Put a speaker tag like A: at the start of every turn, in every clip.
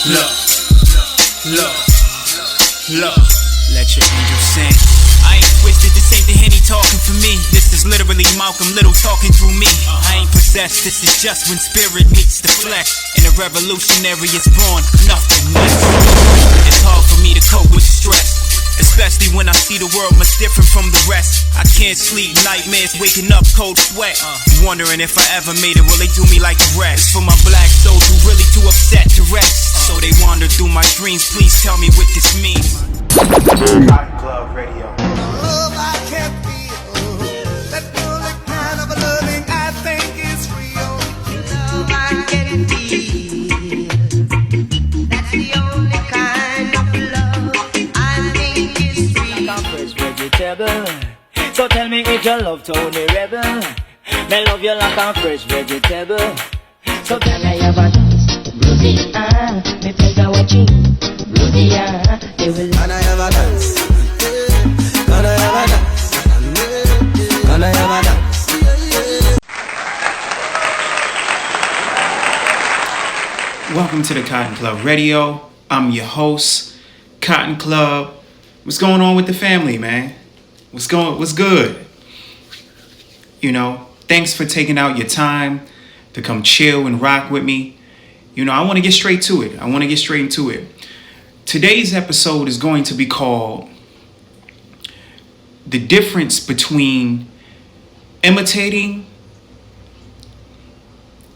A: Look, look, look. Let your angel sing. I ain't twisted, this ain't the Henny talking for me. This is literally Malcolm Little talking through me. I ain't possessed, this is just when spirit meets the flesh, and a revolutionary is born, nothing less. It's hard for me to cope with stress, especially when I see the world much different from the rest. I can't sleep, nightmares, waking up, cold sweat, wondering if I ever made it, will they do me like the rest? It's for my black souls who really too upset to rest, so they wander through my dreams. Please tell me what this means. Club Radio.
B: Love I can't feel, that bullet kind of a loving I think is real. Love I can feel, that's the only kind of love I think is real.
C: Like a fresh vegetable, so tell me if you love Tony Rebel. Me love you like a fresh vegetable, so tell me if I dance. Rudy, me pega watching. Rudy, they will.
B: Can I ever dance? Can I ever dance? Can I ever dance?
A: Welcome to the Cotton Club Radio. I'm your host, Cotton Club. What's going on with the family, man? What's good? You know, thanks for taking out your time to come chill and rock with me. You know, I want to get straight to it. Today's episode is going to be called The Difference Between Imitating,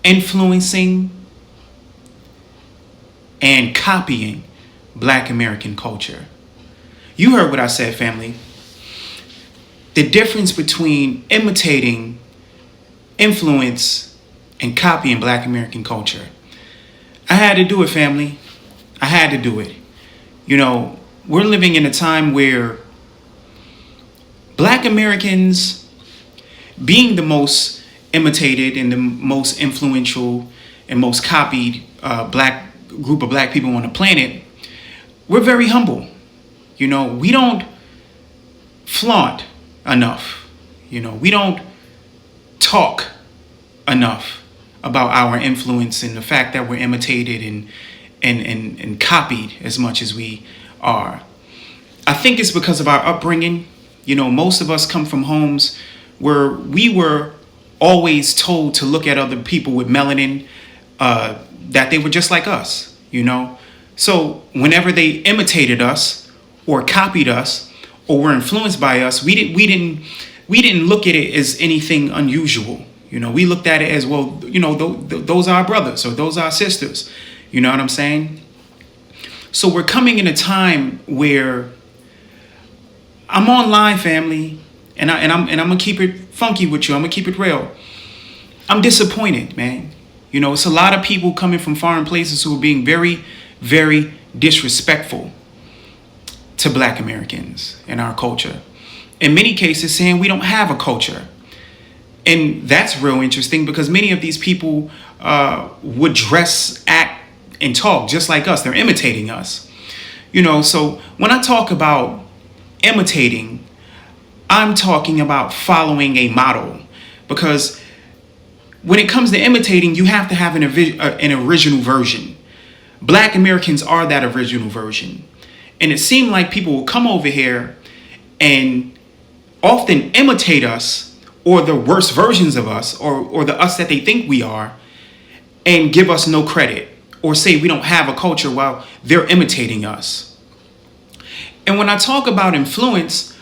A: Influencing, and Copying Black American Culture. You heard what I said, family. The difference between imitating, influence, and copying Black American culture. I had to do it, family. I had to do it. You know, we're living in a time where Black Americans, being the most imitated and the most influential and most copied black group of black people on the planet, we're very humble. You know, we don't flaunt enough. You know, we don't talk enough about our influence and the fact that we're imitated and copied as much as we are. I think it's because of our upbringing. You know, most of us come from homes where we were always told to look at other people with melanin, that they were just like us, you know. So whenever they imitated us or copied us or were influenced by us, we didn't look at it as anything unusual. You know, we looked at it as, well, you know, those are our brothers or those are our sisters. You know what I'm saying? So we're coming in a time where I'm online, family, and I'm gonna keep it funky with you. I'm gonna keep it real. I'm disappointed, man. You know, it's a lot of people coming from foreign places who are being very, very disrespectful to Black Americans and our culture. In many cases, saying we don't have a culture. And that's real interesting because many of these people would dress, act, and talk just like us. They're imitating us. You know, so when I talk about imitating, I'm talking about following a model. Because when it comes to imitating, you have to have an original version. Black Americans are that original version. And it seemed like people will come over here and often imitate us, or the worst versions of us, or the us that they think we are, and give us no credit, or say we don't have a culture while they're imitating us. And when I talk about influence,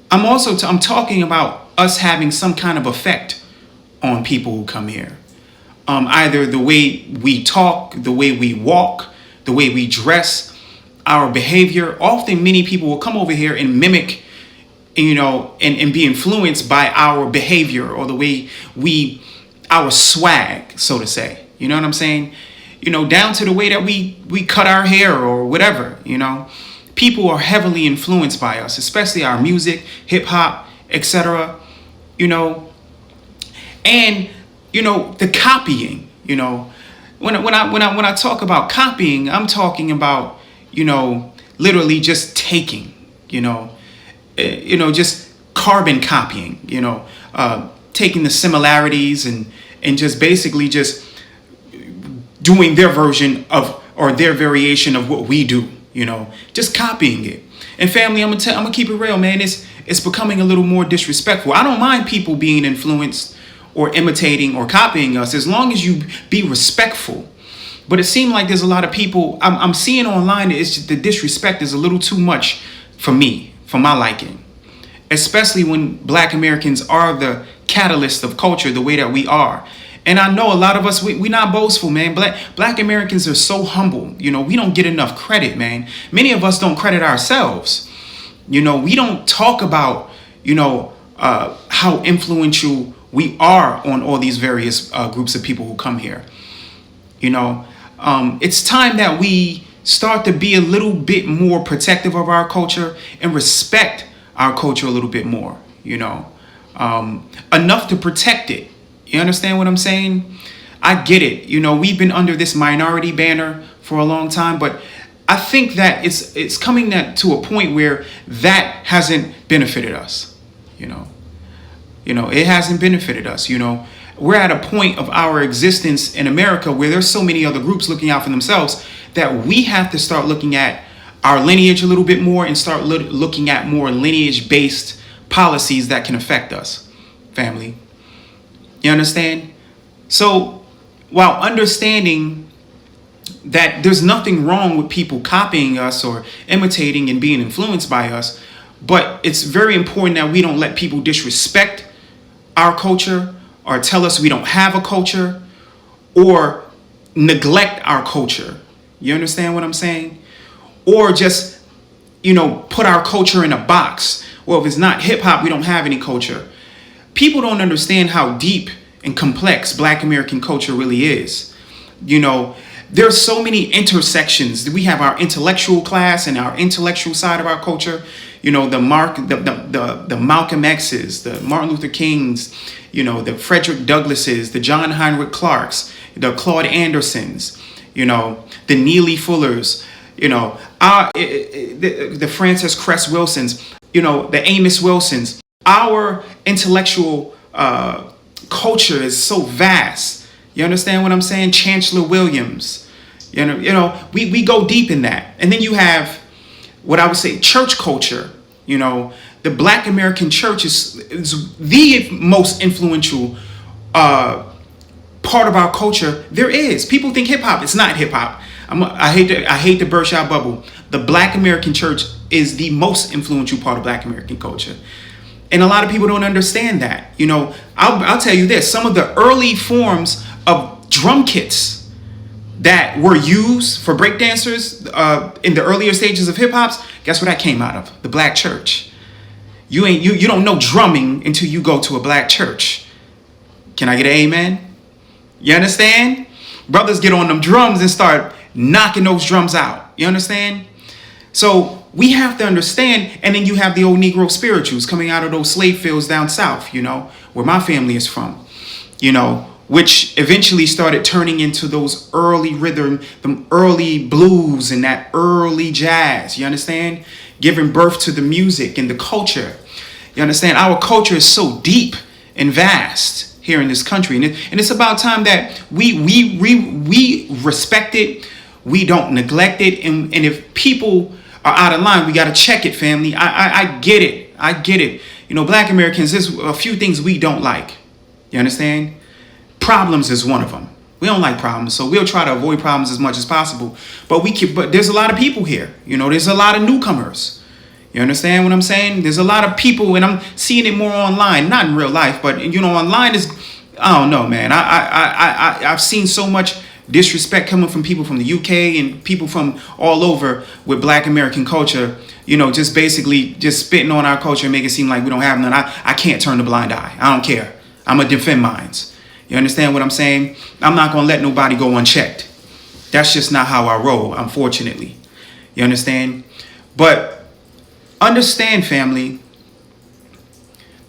A: I'm talking about us having some kind of effect on people who come here. Either the way we talk, the way we walk, the way we dress, our behavior. Often many people will come over here and mimic, you know, and be influenced by our behavior or the way our swag, so to say. You know what I'm saying? You know, down to the way that we cut our hair or whatever, you know. People are heavily influenced by us, especially our music, hip hop, etc. You know, and you know, the copying. You know, when I talk about copying, I'm talking about, you know, literally just taking, just carbon copying, taking the similarities and just basically just doing their version of or their variation of what we do, just copying it. And family, I'm gonna keep it real, man. It's becoming a little more disrespectful. I don't mind people being influenced or imitating or copying us, as long as you be respectful. But it seems like there's a lot of people I'm seeing online. It's just, the disrespect is a little too much for me, for my liking, especially when Black Americans are the catalyst of culture the way that we are. And I know a lot of us, we not boastful, man. Black Americans are so humble. We don't get enough credit, man. Many of us don't credit ourselves. We don't talk about, how influential we are on all these various groups of people who come here. It's time that we start to be a little bit more protective of our culture and respect our culture a little bit more, enough to protect it. You understand what I'm saying? I get it. We've been under this minority banner for a long time, but I think that it's coming to a point where that hasn't benefited us. It hasn't benefited us. We're at a point of our existence in America where there's so many other groups looking out for themselves that we have to start looking at our lineage a little bit more and start looking at more lineage-based policies that can affect us, family. You understand? So while understanding that there's nothing wrong with people copying us or imitating and being influenced by us, but it's very important that we don't let people disrespect our culture or tell us we don't have a culture or neglect our culture. You understand what I'm saying? Or just, put our culture in a box. Well, if it's not hip hop, we don't have any culture. People don't understand how deep and complex Black American culture really is. There's so many intersections. We have our intellectual class and our intellectual side of our culture. The Malcolm X's, the Martin Luther Kings, the Frederick Douglasses, the John Heinrich Clarks, the Claude Andersons, the Neely Fullers, the Frances Cress Wilsons, the Amos Wilsons. Our intellectual culture is so vast. You understand what I'm saying? Chancellor Williams. We go deep in that. And then you have what I would say church culture. The Black American church is the most influential part of our culture there is. People think hip hop. It's not hip hop. I hate to burst your bubble. The Black American church is the most influential part of Black American culture. And a lot of people don't understand that. I'll tell you this. Some of the early forms of drum kits that were used for breakdancers in the earlier stages of hip hops, guess where that came out of? The Black church. You don't know drumming until you go to a Black church. Can I get an amen? You understand? Brothers get on them drums and start knocking those drums out. You understand? So we have to understand. And then you have the old Negro spirituals coming out of those slave fields down south, where my family is from, which eventually started turning into those early rhythm, the early blues and that early jazz. You understand? Giving birth to the music and the culture. You understand? Our culture is so deep and vast here in this country. And it's about time that we respect it. We don't neglect it. And if people are out of line, we got to check it, family. I get it. I get it. Black Americans, there's a few things we don't like. You understand? Problems is one of them. We don't like problems, so we'll try to avoid problems as much as possible. But there's a lot of people here. There's a lot of newcomers. You understand what I'm saying? There's a lot of people, and I'm seeing it more online, not in real life, but online is, I don't know, man. I've seen so much disrespect coming from people from the UK and people from all over with Black American culture. Just basically just spitting on our culture and make it seem like we don't have none. I can't turn a blind eye. I don't care. I'm gonna defend mines. You understand what I'm saying? I'm not going to let nobody go unchecked. That's just not how I roll, unfortunately. You understand? But understand, family,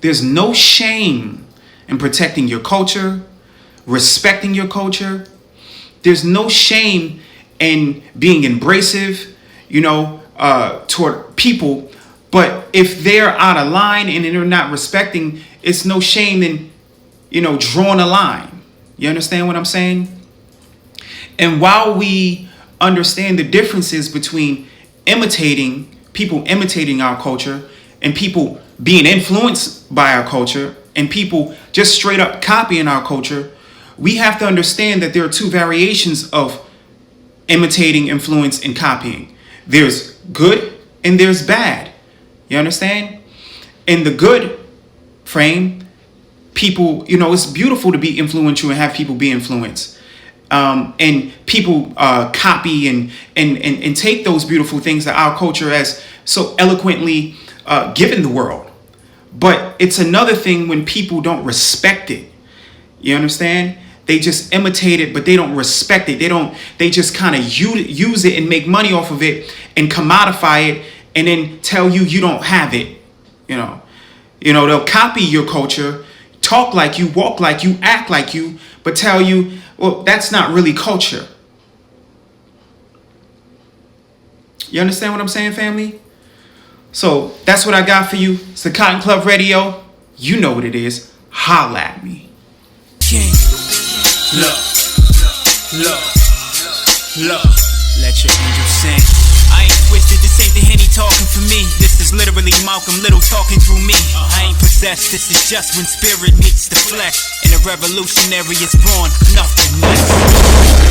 A: there's no shame in protecting your culture, respecting your culture. There's no shame in being embracive, toward people. But if they're out of line and they're not respecting, it's no shame in drawing a line. You understand what I'm saying? And while we understand the differences between people imitating our culture, and people being influenced by our culture, and people just straight up copying our culture, we have to understand that there are two variations of imitating, influence, and copying. There's good and there's bad. You understand? In the good frame, people, it's beautiful to be influential and have people be influenced. And people copy and take those beautiful things that our culture has so eloquently given the world. But it's another thing when people don't respect it. You understand? They just imitate it, but they don't respect it. They just kind of use it and make money off of it and commodify it and then tell you don't have it. They'll copy your culture, talk like you, walk like you, act like you, but tell you, well, that's not really culture. You understand what I'm saying, family? So that's what I got for you. It's the Cotton Club Radio. You know what it is. Holla at me.
D: King. Look. Let your angel sing. I ain't twisted, this ain't the Henny talking for me. This is literally Malcolm Little talking through me. I ain't possessed, this is just when spirit meets the flesh, and a revolutionary is born, nothing less.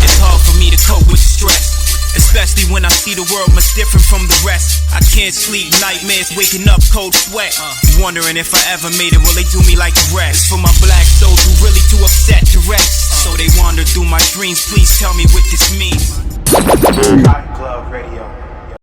D: It's hard for me to cope with stress, especially when I see the world much different from the rest. I can't sleep, nightmares, waking up cold sweat, wondering if I ever made it, will they do me like the rest? It's for my black souls who really too upset to rest, so they wander through my dreams. Please tell me what this means.